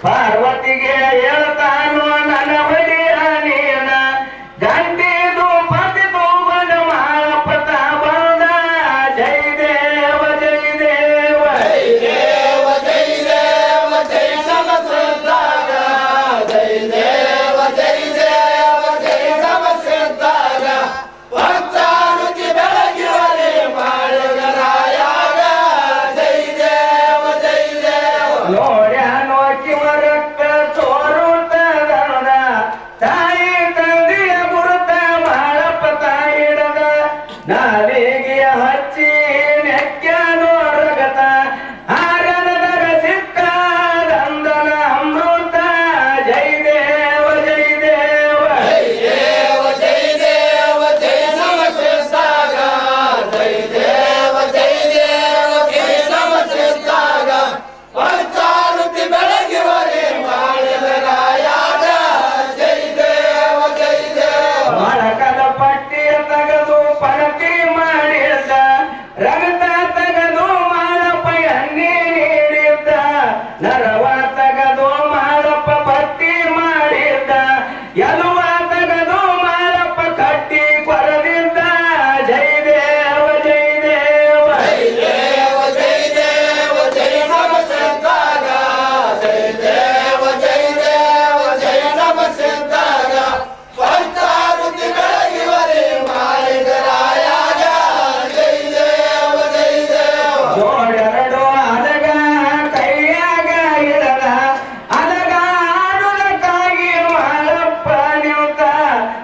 ಪಾರ್ವತಿಗೆ ಹೇಳ್ತಾನೋ ನನ್ನ ಬಡಿಯ ನೀನ ಗಂಟಿದು ಪತಿದು ಬನ ಮಾಳಪತ ಬಂದ ಜೈ ದೇವ ಜೈ ದೇವ ಜೈ ದೇವ ಜೈ ದೇವ ಜೈ ಸಮಸಿದ್ದಾಗ ಜೈ ದೇವ ಜೈ ದೇವ ಜೈ ಸಮಸಿದ್ದಾಗ ಪಂಚಾರುತಿ ಬೆಳಗಿವರೆ ಮಾಳಿಗರಾಯಾಗ ಜೈ ದೇವ ಜೈ ದೇವ ನೋಡ್ಯ ನೋಕಿ ಮರಕ್ಕ ಸೋರುತ್ತದ ತಾಯಿ ತಂದೆಯ ಗುರುತ ಮಾಳಪ್ಪ ತಾಯಿಡದ ನಾಲಿಗೆ ಹಚ್ಚಿ ನೆಕ್ಕ ನೋಡ್ರಗತ ಆರನದರ ಸಿಕ್ಕ ದಂದನ ಅಮೃತ ಜೈ ದೇವ ಜೈ ದೇವ ಜೈ ದೇವ ಜೈ ದೇವ ಜೈ ಸಮಸಿದ್ದಾಗ ಜೈ ದೇವ ಜೈ ದೇವ ಜೈ ಸಮಸಿದ್ದಾಗ ಪಂಚಾರುತಿ ಬೆಳಗಿವರೆ ಮಾಳಿಗರಾಯಾಗ ಜೈ ದೇವ ಜೈ ದೇವ ಮಳಕದ ಪಟ್ಟಿಯ ತೆಗೆದು ಪಣತಿ ಮಾಡಿದ್ದ ರಗತ ತೆಗೆದು ಮಾಳಪ್ಪ ಎಣ್ಣೆ ನೀಡಿದ್ದ ನರವ ತೆಗೆದು ಮಾಳಪ್ಪ ಪಟ್ಟಿ ಮಾಡಿದ್ದ ಎಲುವ ತೆಗೆದು ಮಾಳಪ್ಪ ಕಟ್ಟಿ ಕೊರದಿದ್ದ ಜೈ ದೇವ ಜೈ ದೇವ ಜೈ ದೇವ ಜೈ ದೇವ ಜೈ ಸಮಸಿದ್ದಾಗ ಜೈ ದೇವ ಜೈ ದೇವ ಜೈ ಸಮಸಿದ್ದಾಗ ಪಂಚಾರುತಿ ಬೆಳಗಿವರೆ ಮಾಳಿಗರಾಯಾಗ ಜೈ ದೇವ ಜೈ ದೇವ ಜೋಡೆರಡು ಅಲಗ ಕೈಯಾಗ ಇಡದ ಅಲಗ ಆಡುವುದಕ್ಕಾಗಿ ಮಾಳಪ್ಪ ನಿಂತ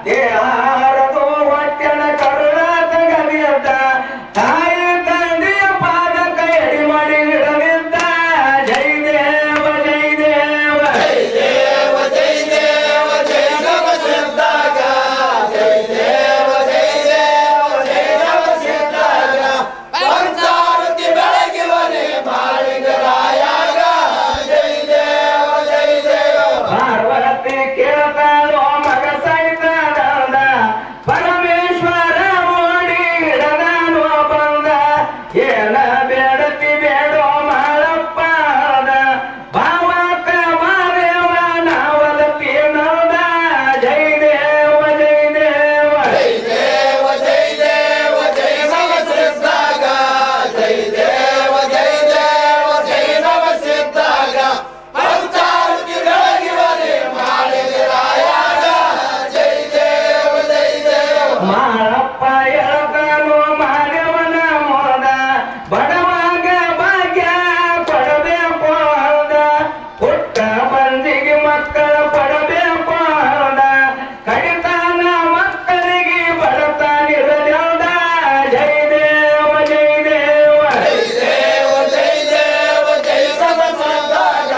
ದೇಹಾರದು ಹೊಟ್ಟೆನ ಕರುಳ ತಗಲಿದ್ದ ತಾಯಿ ತಂದೆಯ ಪಾದಕ ಎಡಿ ಮಾಡಿ ಇಡಲಿದ್ದ ಜೈ ದೇವ ಜೈ ದೇವ ಜೈ ದೇವ ಜೈ ದೇವ ಜೈ ಸಮಸಿದ್ದಾಗ ಜೈ ದೇವ ಜೈ ದೇವ ಜೈ ಸಮಸಿದ್ದಾಗ ಪಂಚಾರುತಿ ಬೆಳಗಿವರೆ ಮಾಳಿಗರಾಯಾಗ ಜೈ ದೇವ ಜೈ ದೇವ ಪಾರ್ವತಿ ಕೇಳ್ತಾಳೋ ಮಗ ಸೈತಾನಂದ ಪರಮೇಶ್ವರ ಓಡಿ ಹಿಡದಾನೋ ಬಂದ ಏನ ಬೇಡತಿ ಬೇಡೋ ಮಾಳಪ್ಪ ಅಂದ. ಭಾವಕ ಮಾದೇವ ನಾವಲತಿ ನಂದ ಜೈ ದೇವ ಜೈ ದೇವ ಜೈ ದೇವ ಜೈ ದೇವ ಜೈ ಸಮಸಿದ್ದಾಗ ಜೈ ದೇವ ಜೈ ದೇವ ಜೈ ಸಮಸಿದ್ದಾಗ ಪಂಚಾರುತಿ ಬೆಳಗಿವರೆ ಮಾಳಿಗರಾಯಾಗ ಜೈ ದೇವ ಜೈ ದೇವ ಮಾಳಪ್ಪ ಹೇಳ್ತಾನೋ ಮಾದೇವನ ಮೋದ ಬಡವಾಗ ಭಾಗ್ಯ ಕೊಡಬೇಕು ಅಂದ ಪುಟ್ಟ ಬಂದಿಗೆ ಮಕ್ಕಳ ಪಡಬೇಕು ಅಂದ ಕಡಿತಾನ ಮಕ್ಕಳಿಗೆ ಬಡತಾನಿರಲಿಲ್ದ ಜೈ ದೇವ ಜೈ ದೇವ ಜೈ ದೇವ ಜೈ ದೇವ ಜೈ ಸಮಸಿದ್ದಾಗ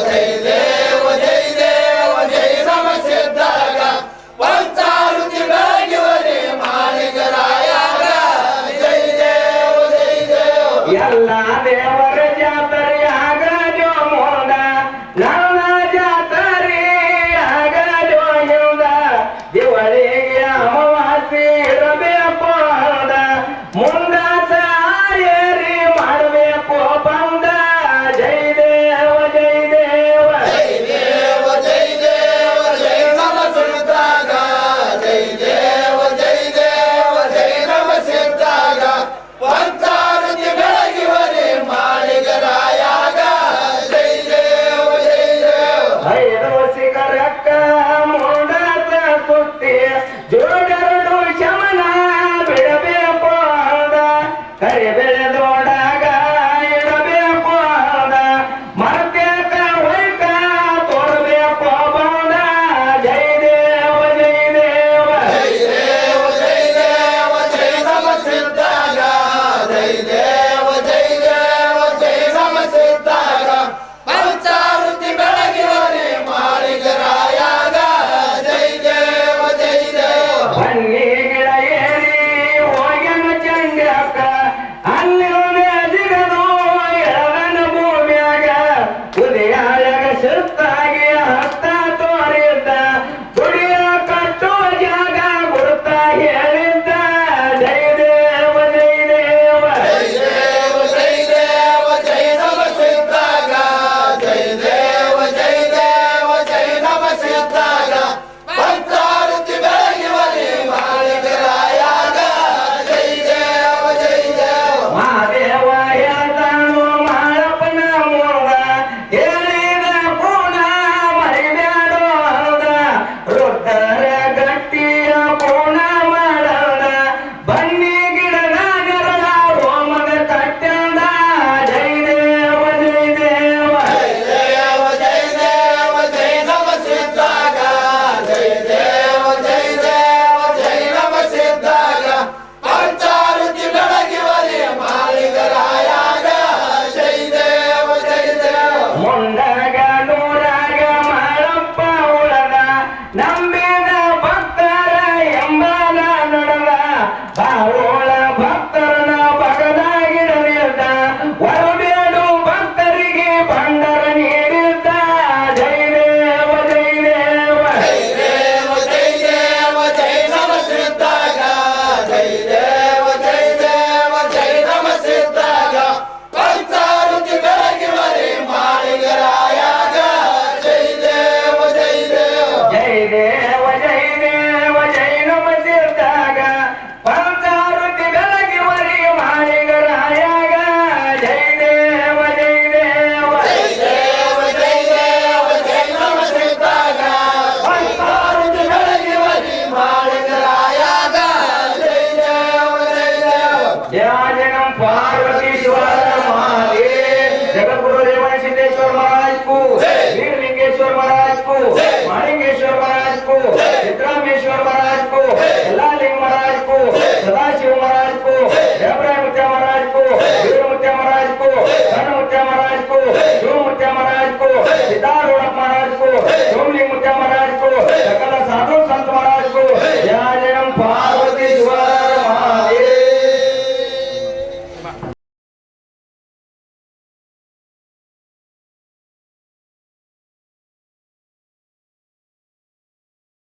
ಜೈ ದೇವ ಜೈ ದೇವ ಜೈ ಸಮಸಿದ್ದಾಗ ಪಂಚಾರುತಿ ಬೆಳಗಿವರೆ ಮಾಳಿಗರಾಯಾಗ ಜೈ ದೇವ ಜೈ ದೇವ ಎಲ್ಲ ದೇವರ ಜಾತರೆಯಾಗ ಜೋ ಮೋದ ನನ್ನ ಜಾತರೆ ಆಗ ಜೋ ಹಿಂದ ದಿವಳಿಗೆ ಅಮಾವಾಸ್ಯೆ ಇರಬೇಕು ಅಂದ ಮುಂದ ಸಾಯರಿ ಮಾಡಬೇಕು ಬಂದ ಜೈ ದೇವ ಜೈ ದೇವ ಜೈ ದೇವ ಜೈ ದೇವ ಜೈ ಸಮಸಿದ್ದಾಗ ಜೈ ದೇವ ಜೈ ದೇವ ಜೈ ಸಮಸಿದ್ದಾಗ ಪಂಚಾರುತಿ ಬೆಳಗಿವರೆ ಮಾಳಿಗರಾಯಾಗ ಜೈ ದೇವ ಜೈ ದೇವ ಐದು ಶಿಖರಕ್ಕ